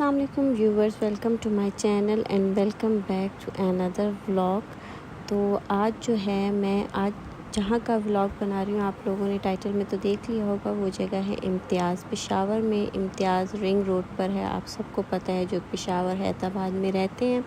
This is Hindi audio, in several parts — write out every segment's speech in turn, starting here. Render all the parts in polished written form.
अस्सलाम वालेकुम viewers, welcome to my channel and welcome back to another vlog. तो आज जो है मैं आज जहाँ का व्लॉग बना रही हूँ, आप लोगों ने टाइटल में तो देख लिया होगा। वो जगह है इम्तियाज़, पेशावर में। इम्तियाज़ रिंग रोड पर है, आप सबको पता है जो पेशावर हैदराबाद में रहते हैं।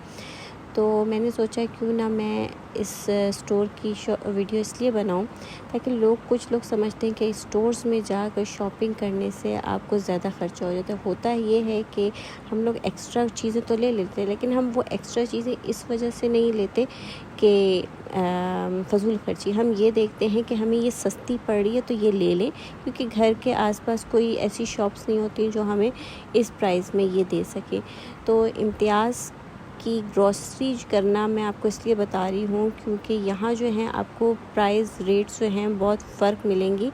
तो मैंने सोचा क्यों ना मैं इस स्टोर की वीडियो इसलिए बनाऊं ताकि कुछ लोग समझते हैं कि स्टोर्स में जाकर शॉपिंग करने से आपको ज़्यादा ख़र्चा हो जाता है। होता ये है कि हम लोग एक्स्ट्रा चीज़ें तो ले लेते हैं, लेकिन हम वो एक्स्ट्रा चीज़ें इस वजह से नहीं लेते कि फ़जूल खर्ची। हम ये देखते हैं कि हमें ये सस्ती पड़ रही है तो ये ले लें, क्योंकि घर के आसपास कोई ऐसी शॉप्स नहीं होती जो हमें इस प्राइस में ये दे सके। तो इम्तियाज़ की ग्रॉसरी करना मैं आपको इसलिए बता रही हूँ क्योंकि यहाँ जो है आपको प्राइस रेट्स जो हैं बहुत फ़र्क मिलेंगी।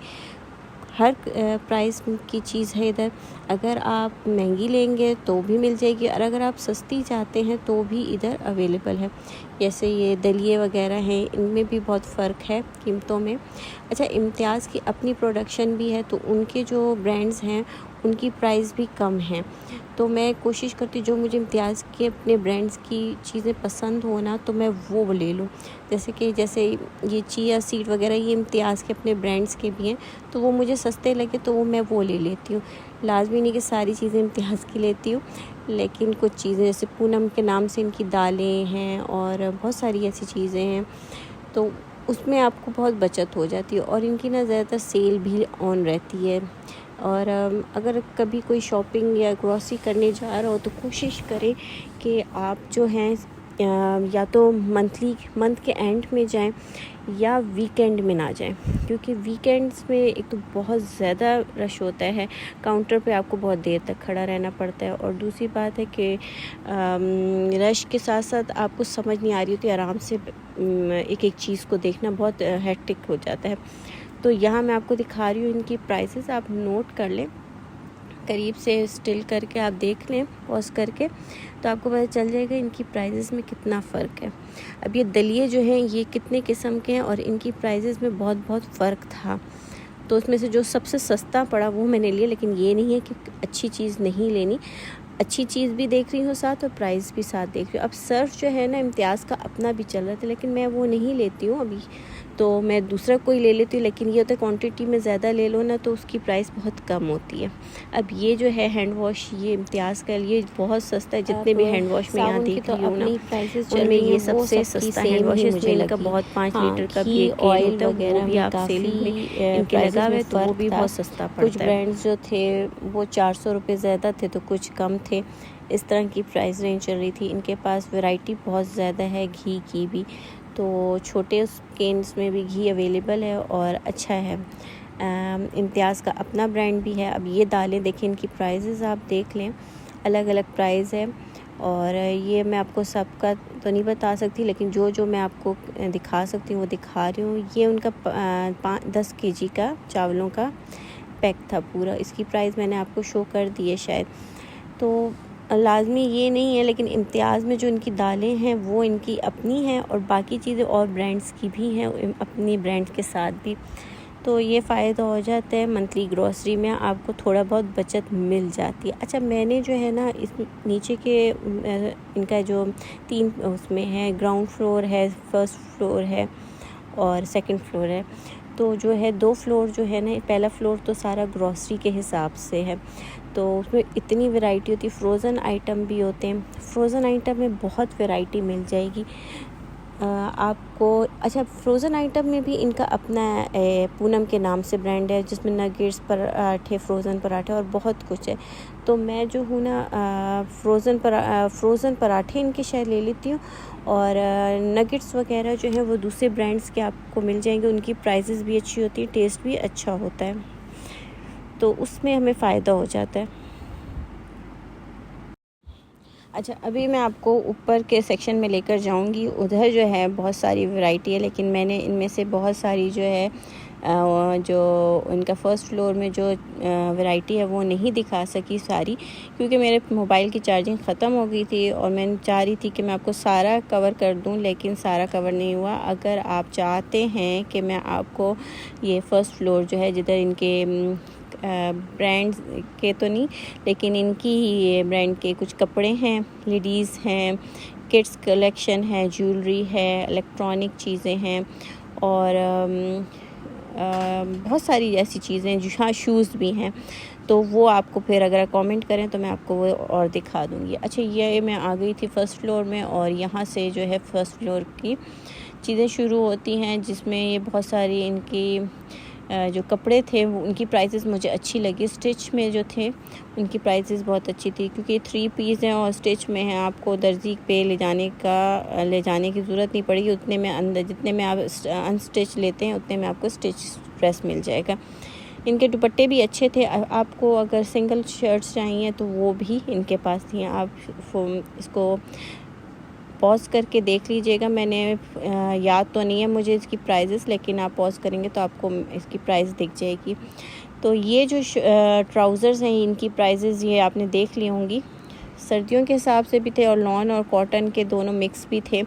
हर प्राइस की चीज़ है इधर। अगर आप महंगी लेंगे तो भी मिल जाएगी, और अगर आप सस्ती चाहते हैं तो भी इधर अवेलेबल है। जैसे ये दलिए वगैरह हैं, इनमें भी बहुत फ़र्क है कीमतों में। अच्छा, इम्तियाज़ की अपनी प्रोडक्शन भी है, तो उनके जो ब्रांड्स हैं उनकी प्राइस भी कम है। तो मैं कोशिश करती हूँ जो मुझे इम्तियाज़ के अपने ब्रांड्स की चीज़ें पसंद हो ना, तो मैं वो ले लूँ। जैसे ये चिया सीड वगैरह, ये इम्तियाज़ के अपने ब्रांड्स के भी हैं, तो वो मुझे सस्ते लगे तो मैं वो ले लेती हूँ। लाज़मी नहीं कि सारी चीज़ें इम्तियाज़ की लेती हूँ, लेकिन कुछ चीज़ें जैसे पूनम के नाम से इनकी दालें हैं और बहुत सारी ऐसी चीज़ें हैं, तो उसमें आपको बहुत बचत हो जाती है। और इनकी ना ज़्यादातर सेल भी ऑन रहती है। और अगर कभी कोई शॉपिंग या ग्रॉसरी करने जा रहा हो तो कोशिश करें कि आप जो हैं या तो मंथ के एंड में जाएं या वीकेंड में ना जाएं, क्योंकि वीकेंड्स में एक तो बहुत ज़्यादा रश होता है, काउंटर पे आपको बहुत देर तक खड़ा रहना पड़ता है। और दूसरी बात है कि रश के साथ साथ आपको समझ नहीं आ रही होती, आराम से एक एक चीज़ को देखना बहुत हेक्टिक हो जाता है। तो यहाँ मैं आपको दिखा रही हूँ इनकी प्राइसेस, आप नोट कर लें, करीब से स्टिल करके आप देख लें पॉज करके, तो आपको पता चल जाएगा इनकी प्राइसेस में कितना फ़र्क है। अब ये दलिए जो हैं ये कितने किस्म के हैं और इनकी प्राइसेस में बहुत फ़र्क था। तो उसमें से जो सबसे सस्ता पड़ा वो मैंने लिया, लेकिन ये नहीं है कि अच्छी चीज़ नहीं लेनी, अच्छी चीज़ भी देख रही हूँ साथ और प्राइस भी साथ देख रही हूँ। अब सर्फ जो है ना इम्तियाज़ का अपना भी चल रहा था, लेकिन मैं वो नहीं लेती हूँ अभी, तो मैं दूसरा कोई ले लेती हूँ। लेकिन ये होता है क्वांटिटी में ज़्यादा ले लो ना तो उसकी प्राइस बहुत कम होती है। अब ये जो है हैंड वॉश, ये इम्तियाज़ का, ये बहुत सस्ता है। जितने भी हैंड वॉश में यहाँ देख रही हूँ ना, उनमें ये सबसे सस्ता हैंड वॉश है। इसमें इनका बहुत 5 लीटर का भी ऑयल वगैरह भी आप सेलिंग में इनके लगा हुए, तो वो भी बहुत सस्ता पड़ता है। कुछ ब्रांड्स जो थे वो 400 रुपये ज़्यादा थे तो कुछ कम थे। इस तरह की प्राइस रेंज चल रही थी। इनके पास वैरायटी बहुत ज़्यादा है घी की भी, तो छोटे केन्स में भी घी अवेलेबल है और अच्छा है। इम्तियाज़ का अपना ब्रांड भी है। अब ये दालें देखें, इनकी प्राइसेस आप देख लें, अलग अलग प्राइस है। और ये मैं आपको सबका तो नहीं बता सकती, लेकिन जो मैं आपको दिखा सकती हूँ वो दिखा रही हूँ। ये उनका 10 kg का चावलों का पैक था पूरा। इसकी प्राइस मैंने आपको शो कर दी है शायद। तो लाज़मी ये नहीं है, लेकिन इम्तियाज़ में जो इनकी दालें हैं वो इनकी अपनी हैं और बाकी चीज़ें और ब्रांड्स की भी हैं अपनी ब्रांड के साथ भी। तो ये फ़ायदा हो जाता है, मंथली ग्रॉसरी में आपको थोड़ा बहुत बचत मिल जाती है। अच्छा, मैंने जो है ना इस नीचे के इनका जो 3 उसमें है, ग्राउंड फ्लोर है, फर्स्ट फ्लोर है और सेकंड फ्लोर है। तो जो है 2 फ्लोर जो है ना, पहला फ्लोर तो सारा ग्रॉसरी के हिसाब से है, तो उसमें इतनी वैरायटी होती है। फ्रोज़न आइटम भी होते हैं, फ्रोज़न आइटम में बहुत वैरायटी मिल जाएगी आपको। अच्छा, फ्रोज़न आइटम में भी इनका अपना पूनम के नाम से ब्रांड है, जिसमें नगेट्स, पराठे, फ्रोज़न पराठे और बहुत कुछ है। तो मैं जो हूँ ना फ्रोज़न पराठे इनके शायद ले लेती हूँ, और नगेट्स वगैरह जो हैं वो दूसरे ब्रांड्स के आपको मिल जाएंगे। उनकी प्राइसेस भी अच्छी होती है, टेस्ट भी अच्छा होता है, तो उसमें हमें फ़ायदा हो जाता है। अच्छा, अभी मैं आपको ऊपर के सेक्शन में लेकर जाऊंगी। उधर जो है बहुत सारी वैरायटी है, लेकिन मैंने इनमें से बहुत सारी जो है जो उनका फ़र्स्ट फ्लोर में जो वैरायटी है वो नहीं दिखा सकी सारी, क्योंकि मेरे मोबाइल की चार्जिंग ख़त्म हो गई थी और मैं चाह रही थी कि मैं आपको सारा कवर कर दूं, लेकिन सारा कवर नहीं हुआ। अगर आप चाहते हैं कि मैं आपको ये फ़र्स्ट फ्लोर जो है जिधर इनके ब्रांड के तो नहीं, लेकिन इनकी ही ब्रांड के कुछ कपड़े हैं, लेडीज़ हैं, किड्स कलेक्शन है, ज्वेलरी है, इलेक्ट्रॉनिक चीज़ें हैं और बहुत सारी ऐसी चीज़ें हैं, हाँ शूज़ भी हैं। तो वो आपको फिर अगर कमेंट करें तो मैं आपको वो और दिखा दूँगी। अच्छा, ये मैं आ गई थी फर्स्ट फ्लोर में और यहाँ से जो है फर्स्ट फ्लोर की चीज़ें शुरू होती हैं, जिसमें ये बहुत सारी इनकी जो कपड़े थे वो उनकी प्राइसेस मुझे अच्छी लगी। स्टिच में जो थे उनकी प्राइसेस बहुत अच्छी थी, क्योंकि 3 पीस हैं और स्टिच में है, आपको दर्जी पे ले जाने की ज़रूरत नहीं पड़ेगी। उतने में अंदर जितने में आप अनस्टिच लेते हैं उतने में आपको स्टिच ड्रेस मिल जाएगा। इनके दुपट्टे भी अच्छे थे। आपको अगर सिंगल शर्ट्स चाहिए तो वो भी इनके पास थी। आप इसको पॉज़ करके देख लीजिएगा। मैंने याद तो नहीं है मुझे इसकी प्राइजेस, लेकिन आप पॉज़ करेंगे तो आपको इसकी प्राइस दिख जाएगी। तो ये जो ट्राउज़र्स हैं इनकी प्राइजेस ये आपने देख ली होंगी। सर्दियों के हिसाब से भी थे और लॉन और कॉटन के दोनों मिक्स भी थे।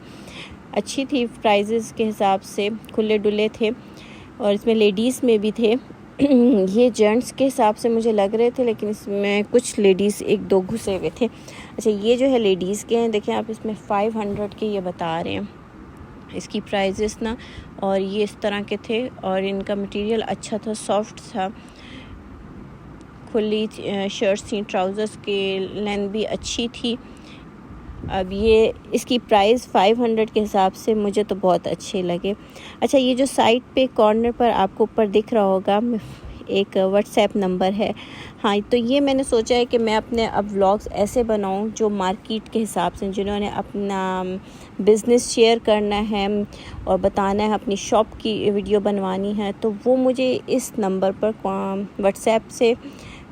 अच्छी थी प्राइजेस के हिसाब से, खुले डुले थे और इसमें लेडीज़ में भी थे। ये जेंट्स के हिसाब से मुझे लग रहे थे, लेकिन इसमें कुछ लेडीज़ 1-2 घुसे हुए थे। अच्छा, ये जो है लेडीज़ के हैं, देखें आप, इसमें 500 के ये बता रहे हैं इसकी प्राइजेस ना। और ये इस तरह के थे और इनका मटेरियल अच्छा था, सॉफ्ट था, खुली शर्ट्स थी, ट्राउज़र्स की लेंथ भी अच्छी थी। अब ये इसकी प्राइस 500 के हिसाब से मुझे तो बहुत अच्छे लगे। अच्छा, ये जो साइड पे कॉर्नर पर आपको ऊपर दिख रहा होगा एक व्हाट्सएप नंबर है। हाँ, तो ये मैंने सोचा है कि मैं अपने अब व्लॉग्स ऐसे बनाऊं जो मार्केट के हिसाब से, जिन्होंने अपना बिज़नेस शेयर करना है और बताना है, अपनी शॉप की वीडियो बनवानी है, तो वो मुझे इस नंबर पर व्हाट्सएप से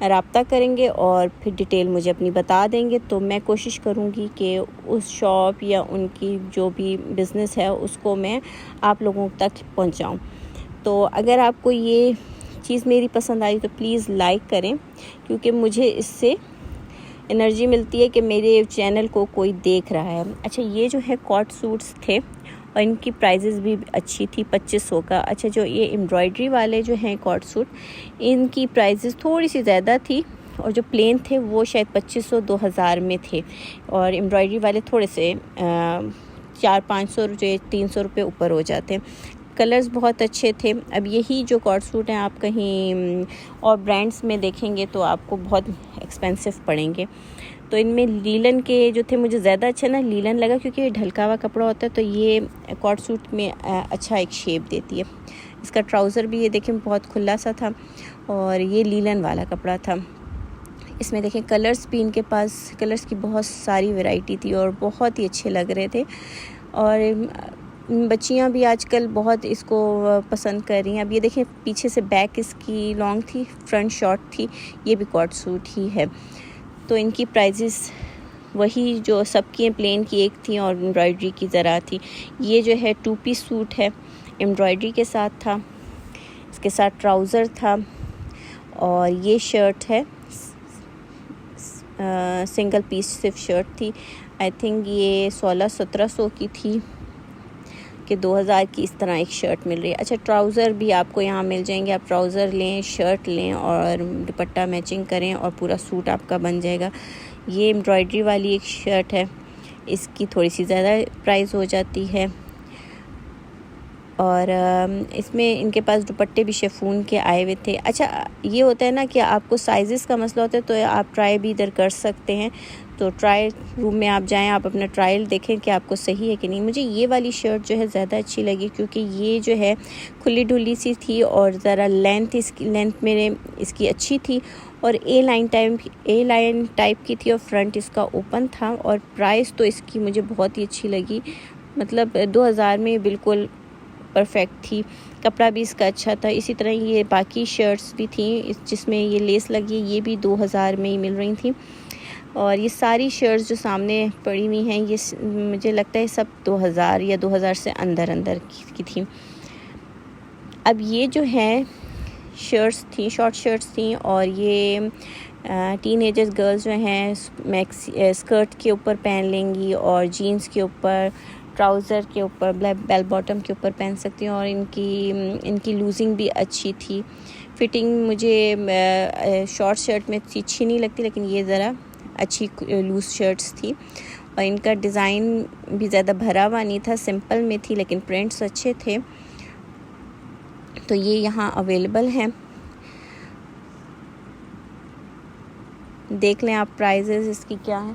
रब्ता करेंगे और फिर डिटेल मुझे अपनी बता देंगे। तो मैं कोशिश करूँगी कि उस शॉप या उनकी जो भी बिज़नेस है उसको मैं आप लोगों तक पहुँचाऊँ। तो अगर आपको ये चीज़ मेरी पसंद आई तो प्लीज़ लाइक करें, क्योंकि मुझे इससे एनर्जी मिलती है कि मेरे चैनल को कोई देख रहा है। अच्छा, ये जो है कॉट सूट्स थे और इनकी प्राइजेज़ भी अच्छी थी, 2500 का। अच्छा, जो ये एम्ब्रॉयडरी वाले जो हैं कॉट सूट, इनकी प्राइजेज़ थोड़ी सी ज़्यादा थी और जो प्लेन थे वो शायद 2500-2000 में थे और एम्ब्रॉयडरी वाले थोड़े से 400-500 रुपये 300 रुपये ऊपर हो जाते हैं। कलर्स बहुत अच्छे थे। अब यही जो कॉट सूट हैं आप कहीं और ब्रांड्स में देखेंगे तो आपको बहुत एक्सपेंसिव पड़ेंगे। तो इनमें लीलन के जो थे मुझे ज़्यादा अच्छा ना लीलन लगा, क्योंकि ये ढलका हुआ कपड़ा होता है तो ये कॉट सूट में अच्छा एक शेप देती है। इसका ट्राउज़र भी ये देखें बहुत खुला सा था और ये लीलन वाला कपड़ा था। इसमें देखें कलर्स भी इनके पास, कलर्स की बहुत सारी वैरायटी थी और बहुत ही अच्छे लग रहे थे और बच्चियां भी आजकल बहुत इसको पसंद कर रही हैं। अब ये देखें पीछे से बैक इसकी लॉन्ग थी, फ्रंट शॉर्ट थी, ये भी कॉट सूट ही है। तो इनकी प्राइजेस वही जो सबकी हैं, प्लेन की एक थी और एम्ब्रॉयडरी की ज़रा थी। ये जो है 2 पीस सूट है, एम्ब्रॉयडरी के साथ था, इसके साथ ट्राउज़र था और ये शर्ट है सिंगल पीस सिर्फ शर्ट थी। आई थिंक ये 1600-1700 की थी कि 2000 की इस तरह एक शर्ट मिल रही है। अच्छा, ट्राउज़र भी आपको यहाँ मिल जाएंगे। आप ट्राउज़र लें, शर्ट लें और दुपट्टा मैचिंग करें और पूरा सूट आपका बन जाएगा। ये एम्ब्रॉयडरी वाली एक शर्ट है, इसकी थोड़ी सी ज़्यादा प्राइस हो जाती है और इसमें इनके पास दुपट्टे भी शिफॉन के आए हुए थे। अच्छा, ये होता है ना कि आपको साइज़ का मसला होता है तो आप ट्राई भी इधर कर सकते हैं। तो ट्रायल रूम में आप जाएं, आप अपना ट्रायल देखें कि आपको सही है कि नहीं। मुझे ये वाली शर्ट जो है ज़्यादा अच्छी लगी, क्योंकि ये जो है खुली ढुली सी थी और ज़रा लेंथ मेरे इसकी अच्छी थी और ए लाइन टाइप की थी और फ्रंट इसका ओपन था और प्राइस तो इसकी मुझे बहुत ही अच्छी लगी। मतलब 2000 में बिल्कुल परफेक्ट थी। कपड़ा भी इसका अच्छा था। इसी तरह ये बाकी शर्ट्स भी थी जिसमें ये लेस लगी, ये भी 2000 में ही मिल रही थी। और ये सारी शर्ट्स जो सामने पड़ी हुई हैं ये मुझे लगता है सब 2000 या 2000 से अंदर की थी। अब ये जो है शर्ट्स थी, शॉर्ट शर्ट्स थी और ये टीनेजर्स गर्ल्स जो हैं स्कर्ट के ऊपर पहन लेंगी और जीन्स के ऊपर, ट्राउज़र के ऊपर, बेल बॉटम के ऊपर पहन सकती हैं और इनकी लूजिंग भी अच्छी थी, फिटिंग मुझे शॉर्ट शर्ट में अच्छी नहीं लगती, लेकिन ये ज़रा अच्छी लूज़ शर्ट्स थी। और इनका डिज़ाइन भी ज़्यादा भरा हुआ नहीं था, सिंपल में थी, लेकिन प्रिंट्स अच्छे थे। तो ये यहाँ अवेलेबल हैं, देख लें आप प्राइजेज़ इसकी क्या है।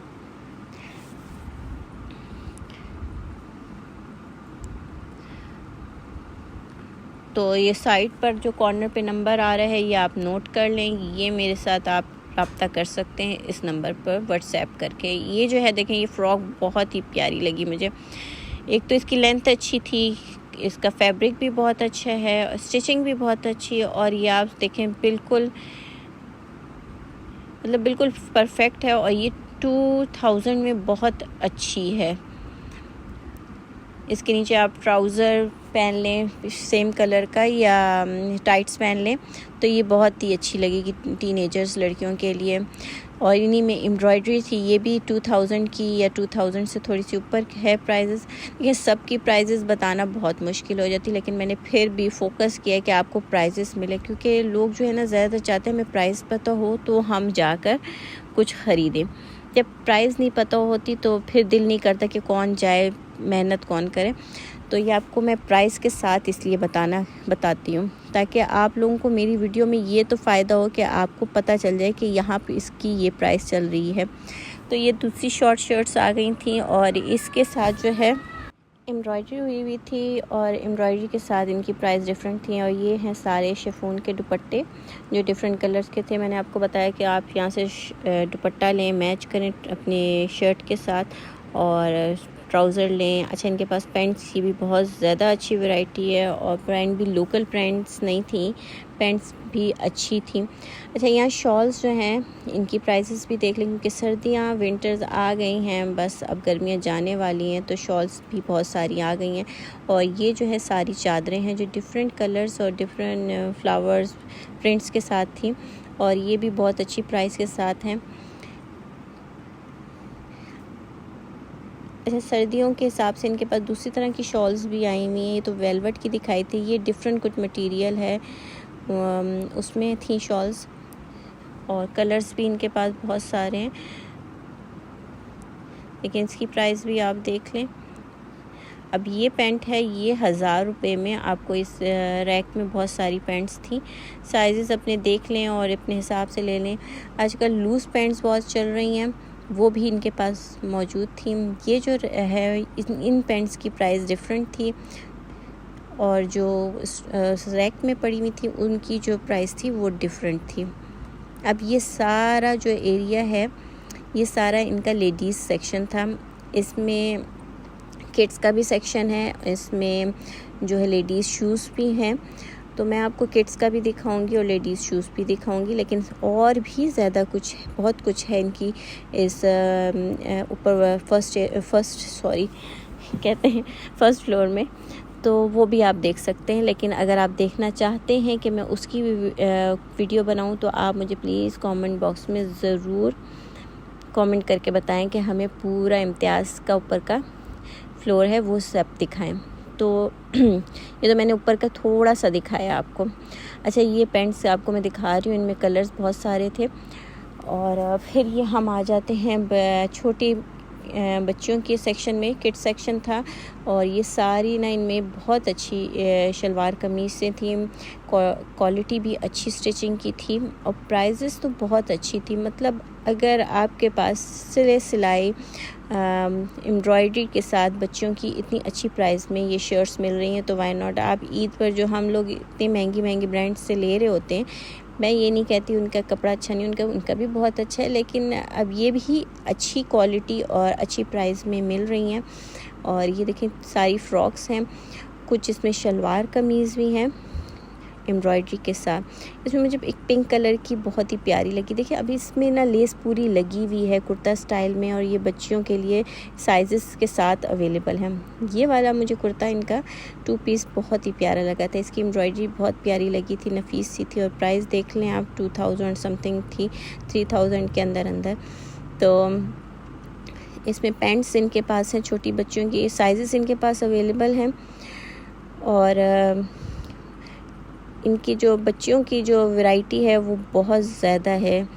तो ये साइट पर जो कॉर्नर पे नंबर आ रहा है ये आप नोट कर लें, ये मेरे साथ आप रब्ता कर सकते हैं इस नंबर पर व्हाट्सएप करके। ये जो है देखें, ये फ़्रॉक बहुत ही प्यारी लगी मुझे। एक तो इसकी लेंथ अच्छी थी, इसका फैब्रिक भी बहुत अच्छा है, स्टिचिंग भी बहुत अच्छी है, और ये आप देखें बिल्कुल मतलब बिल्कुल परफेक्ट है। और ये 2000 में बहुत अच्छी है। इसके नीचे आप ट्राउज़र पहन लें सेम कलर का या टाइट्स पहन लें तो ये बहुत ही अच्छी लगेगी टीनेजर्स लड़कियों के लिए। और इन्हीं में एम्ब्रॉयडरी थी, ये भी 2000 की या 2000 से थोड़ी सी ऊपर है प्राइजेज़। ये सब की प्राइजेज़ बताना बहुत मुश्किल हो जाती, लेकिन मैंने फिर भी फोकस किया कि आपको प्राइजेज़ मिले, क्योंकि लोग जो है ना ज़्यादातर चाहते हैं हमें प्राइस पता हो तो हम जाकर कुछ ख़रीदें। जब प्राइस नहीं पता होती तो फिर दिल नहीं करता कि कौन जाए, मेहनत कौन करे। तो ये आपको मैं प्राइस के साथ इसलिए बताती हूँ ताकि आप लोगों को मेरी वीडियो में ये तो फ़ायदा हो कि आपको पता चल जाए कि यहाँ पे इसकी ये प्राइस चल रही है। तो ये दूसरी शॉर्ट शर्ट्स आ गई थी और इसके साथ जो है एम्ब्रॉयडरी हुई थी, और एम्ब्रॉयडरी के साथ इनकी प्राइस डिफरेंट थी। और ये हैं सारे शिफॉन के दुपट्टे जो डिफरेंट कलर्स के थे। मैंने आपको बताया कि आप यहाँ से दुपट्टा लें, मैच करें अपनी शर्ट के साथ, और ट्राउज़र लें। अच्छा, इनके पास पैंट्स की भी बहुत ज़्यादा अच्छी वैरायटी है, और पैंट भी लोकल पैंट्स नहीं थी, पैंट्स भी अच्छी थी। अच्छा, यहाँ शॉल्स जो हैं इनकी प्राइसेस भी देख लें, क्योंकि सर्दियाँ विंटर्स आ गई हैं, बस अब गर्मियाँ जाने वाली हैं, तो शॉल्स भी बहुत सारी आ गई हैं। और ये जो है सारी चादरें हैं जो डिफरेंट कलर्स और डिफरेंट फ्लावर्स प्रिंट्स के साथ थी, और ये भी बहुत अच्छी प्राइस के साथ हैं। अच्छा, सर्दियों के हिसाब से इनके पास दूसरी तरह की शॉल्स भी आई हुई हैं। ये तो वेलवेट की दिखाई थी, ये डिफरेंट कुछ मटेरियल है उसमें थी शॉल्स, और कलर्स भी इनके पास बहुत सारे हैं, लेकिन इसकी प्राइस भी आप देख लें। अब ये पैंट है, ये 1000 रुपये में आपको इस रैक में बहुत सारी पैंट्स थी। साइज़ अपने देख लें और अपने हिसाब से ले लें। आजकल लूज़ पैंट्स बहुत चल रही हैं, वो भी इनके पास मौजूद थी। ये जो है इन पैंट्स की प्राइस डिफरेंट थी, और जो रैक में पड़ी हुई थी उनकी जो प्राइस थी वो डिफरेंट थी। अब ये सारा जो एरिया है ये सारा इनका लेडीज़ सेक्शन था। इसमें किड्स का भी सेक्शन है, इसमें जो है लेडीज़ शूज़ भी हैं। तो मैं आपको किड्स का भी दिखाऊंगी और लेडीज़ शूज़ भी दिखाऊंगी, लेकिन और भी ज़्यादा कुछ बहुत कुछ है इनकी इस ऊपर फर्स्ट फ्लोर में, तो वो भी आप देख सकते हैं। लेकिन अगर आप देखना चाहते हैं कि मैं उसकी भी वीडियो बनाऊं तो आप मुझे प्लीज़ कमेंट बॉक्स में ज़रूर कमेंट करके बताएं कि हमें पूरा इम्तियाज़ का ऊपर का फ्लोर है वो सब दिखाएं। तो ये तो मैंने ऊपर का थोड़ा सा दिखाया आपको। अच्छा, ये पैंट्स आपको मैं दिखा रही हूँ, इनमें कलर्स बहुत सारे थे। और फिर ये हम आ जाते हैं छोटी बच्चियों के सेक्शन में, किड सेक्शन था, और ये सारी ना इनमें बहुत अच्छी शलवार कमीज़ें थी, क्वालिटी भी अच्छी स्टिचिंग की थी, और प्राइजेस तो बहुत अच्छी थी। मतलब अगर आपके पास सिलाई एम्ब्रॉयडरी के साथ बच्चों की इतनी अच्छी प्राइस में ये शर्ट्स मिल रही हैं तो वाई नॉट। आप ईद पर जो हम लोग इतनी महंगी ब्रांड से ले रहे होते हैं, मैं ये नहीं कहती उनका कपड़ा अच्छा नहीं, उनका भी बहुत अच्छा है, लेकिन अब ये भी अच्छी क्वालिटी और अच्छी प्राइस में मिल रही हैं। और ये देखें सारी फ्रॉक्स हैं, कुछ इसमें शलवार कमीज़ भी हैं एम्ब्रॉयडरी के साथ। इसमें मुझे एक पिंक कलर की बहुत ही प्यारी लगी। देखिए अभी इसमें ना लेस पूरी लगी हुई है कुर्ता स्टाइल में, और ये बच्चियों के लिए साइज़ेस के साथ अवेलेबल है। ये वाला मुझे कुर्ता इनका 2 पीस बहुत ही प्यारा लगा था, इसकी एम्ब्रॉयडरी बहुत प्यारी लगी थी, नफीस सी थी, और प्राइस देख लें आप 2000 समथिंग थी, 3000 के अंदर। तो इसमें पैंट्स इनके पास हैं, छोटी बच्चियों की, साइज़ेस इनके पास अवेलेबल हैं। और इनकी जो बच्चियों की जो वैरायटी है वो बहुत ज़्यादा है।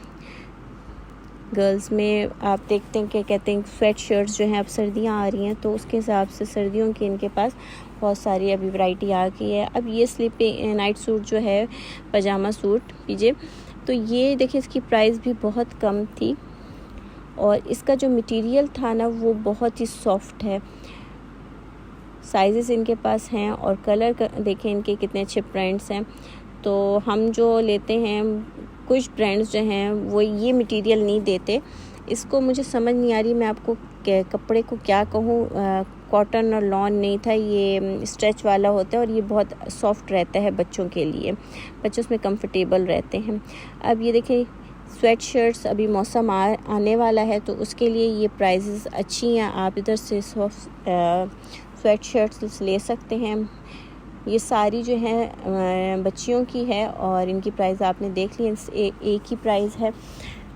गर्ल्स में आप देखते हैं कि कहते हैं स्वेट शर्ट्स जो हैं, अब सर्दियाँ आ रही हैं तो उसके हिसाब से सर्दियों की इनके पास बहुत सारी अभी वैरायटी आ गई है। अब ये स्लीपिंग नाइट सूट जो है, पजामा सूट पीजे, तो ये देखिए इसकी प्राइस भी बहुत कम थी और इसका जो मटेरियल था ना वो बहुत ही सॉफ्ट है। साइजेस इनके पास हैं और कलर देखें इनके कितने अच्छे प्रिंट्स हैं। तो हम जो लेते हैं, कुछ ब्रांड्स जो हैं वो ये मटेरियल नहीं देते। इसको मुझे समझ नहीं आ रही मैं आपको कपड़े को क्या कहूँ, कॉटन और लॉन नहीं था, ये स्ट्रेच वाला होता है और ये बहुत सॉफ्ट रहता है बच्चों के लिए, बच्चे उसमें कंफर्टेबल रहते हैं। अब ये देखिए स्वेट शर्ट्स, अभी मौसम आने वाला है तो उसके लिए ये प्राइसेस अच्छी हैं। आप इधर से स्वेट शर्ट्स ले सकते हैं। ये सारी जो है बच्चियों की है और इनकी प्राइस आपने देख ली, एक ही प्राइस है।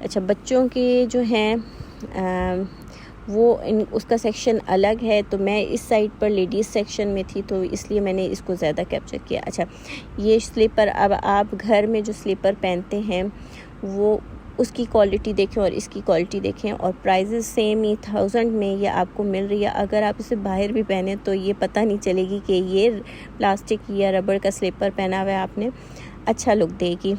अच्छा, बच्चों के जो हैं वो उसका सेक्शन अलग है, तो मैं इस साइड पर लेडीज़ सेक्शन में थी तो इसलिए मैंने इसको ज़्यादा कैप्चर किया। अच्छा, ये स्लीपर, अब आप घर में जो स्लीपर पहनते हैं वो उसकी क्वालिटी देखें और इसकी क्वालिटी देखें और प्राइसेस सेम ही 1000 में ये आपको मिल रही है। अगर आप इसे बाहर भी पहने तो ये पता नहीं चलेगी कि ये प्लास्टिक या रबर का स्लीपर पहना हुआ है आपने, अच्छा लुक देगी।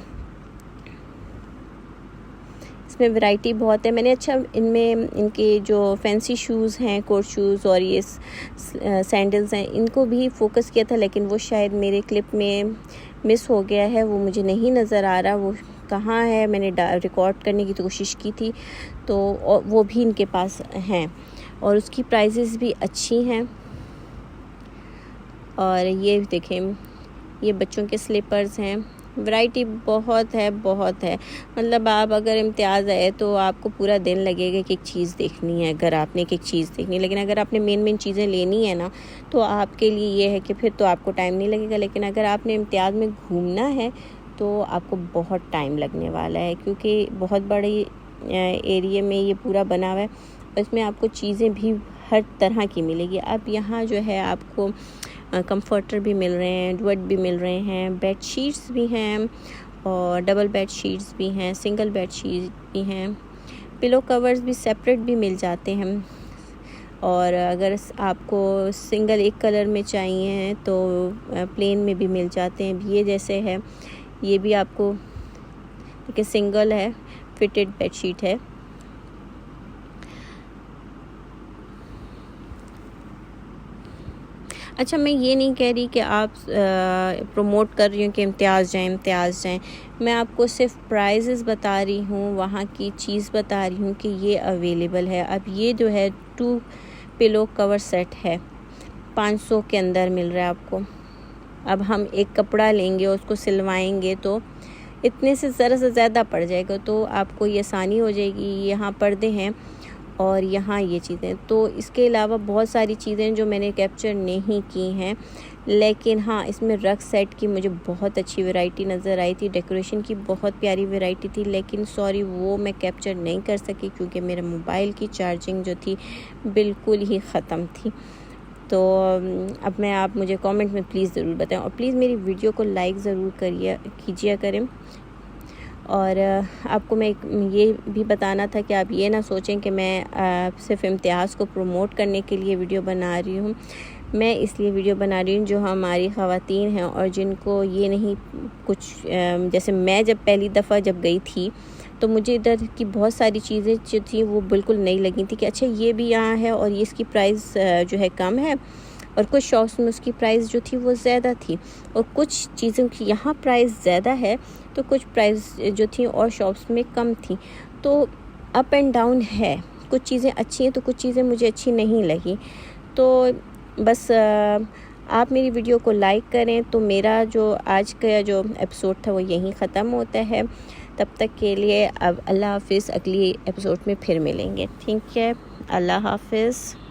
इसमें वैरायटी बहुत है। मैंने अच्छा इनमें इनके जो फैंसी शूज़ हैं, कोट शूज़ और ये सैंडल्स हैं, इनको भी फोकस किया था लेकिन वो शायद मेरे क्लिप में मिस हो गया है, वो मुझे नहीं नज़र आ रहा वो कहाँ है। मैंने रिकॉर्ड करने की कोशिश की थी तो वो भी इनके पास हैं और उसकी प्राइसेस भी अच्छी हैं। और ये देखें, ये बच्चों के स्लीपर्स हैं, वैरायटी बहुत है, बहुत है। मतलब आप अगर इम्तियाज़ आए तो आपको पूरा दिन लगेगा कि एक चीज़ देखनी है, अगर आपने एक चीज़ देखनी है। लेकिन अगर आपने मेन चीज़ें लेनी है ना तो आपके लिए ये है कि फिर तो आपको टाइम नहीं लगेगा। लेकिन अगर आपने इम्तियाज़ में घूमना है तो आपको बहुत टाइम लगने वाला है, क्योंकि बहुत बड़ी एरिया में ये पूरा बना हुआ है और इसमें आपको चीज़ें भी हर तरह की मिलेगी। अब यहाँ जो है आपको कंफर्टर भी मिल रहे हैं, डुअट भी मिल रहे हैं, बेड शीट्स भी हैं और डबल बेड शीट्स भी हैं, सिंगल बेड शीट भी हैं, पिलो कवर्स भी सेपरेट भी मिल जाते हैं। और अगर आपको सिंगल एक कलर में चाहिए तो प्लेन में भी मिल जाते हैं। ये जैसे है, ये भी आपको देखिए सिंगल है, फिटेड बेड शीट है। अच्छा, मैं ये नहीं कह रही कि आप प्रमोट कर रही हूँ कि इम्तियाज़ जाएं। मैं आपको सिर्फ प्राइसेस बता रही हूँ, वहाँ की चीज़ बता रही हूँ कि ये अवेलेबल है। अब ये जो है 2 पिलो कवर सेट है, 500 के अंदर मिल रहा है आपको। अब हम एक कपड़ा लेंगे, उसको सिलवाएंगे तो इतने से ज़रा से ज़्यादा पड़ जाएगा, तो आपको ये आसानी हो जाएगी। यहाँ पर्दे हैं और यहाँ ये चीज़ें, तो इसके अलावा बहुत सारी चीज़ें जो मैंने कैप्चर नहीं की हैं। लेकिन हाँ, इसमें रग सेट की मुझे बहुत अच्छी वैरायटी नज़र आई थी, डेकोरेशन की बहुत प्यारी वैरायटी थी, लेकिन सॉरी वो मैं कैप्चर नहीं कर सकी क्योंकि मेरे मोबाइल की चार्जिंग जो थी बिल्कुल ही ख़त्म थी। तो अब मैं आप मुझे कमेंट में प्लीज़ ज़रूर बताएं और प्लीज़ मेरी वीडियो को लाइक ज़रूर कीजिए करें। और आपको मैं ये भी बताना था कि आप ये ना सोचें कि मैं सिर्फ इम्तियाज़ को प्रमोट करने के लिए वीडियो बना रही हूँ। मैं इसलिए वीडियो बना रही हूँ जो हमारी ख़वातीन हैं और जिनको ये नहीं कुछ, जैसे मैं जब पहली दफ़ा जब गई थी तो मुझे इधर की बहुत सारी चीज़ें जो थी वो बिल्कुल नहीं लगी थी कि अच्छा ये भी यहाँ है और ये इसकी प्राइस जो है कम है, और कुछ शॉप्स में उसकी प्राइस जो थी वो ज़्यादा थी, और कुछ चीज़ों की यहाँ प्राइस ज़्यादा है तो कुछ प्राइस जो थी और शॉप्स में कम थी। तो अप एंड डाउन है, कुछ चीज़ें अच्छी हैं तो कुछ चीज़ें मुझे अच्छी नहीं लगी। तो बस आप मेरी वीडियो को लाइक करें तो मेरा जो आज का जो एपिसोड था वो यहीं ख़त्म होता है। तब तक के लिए अब अल्लाह हाफ़िज़, अगली एपिसोड में फिर मिलेंगे। ठीक है, अल्लाह हाफ़िज़।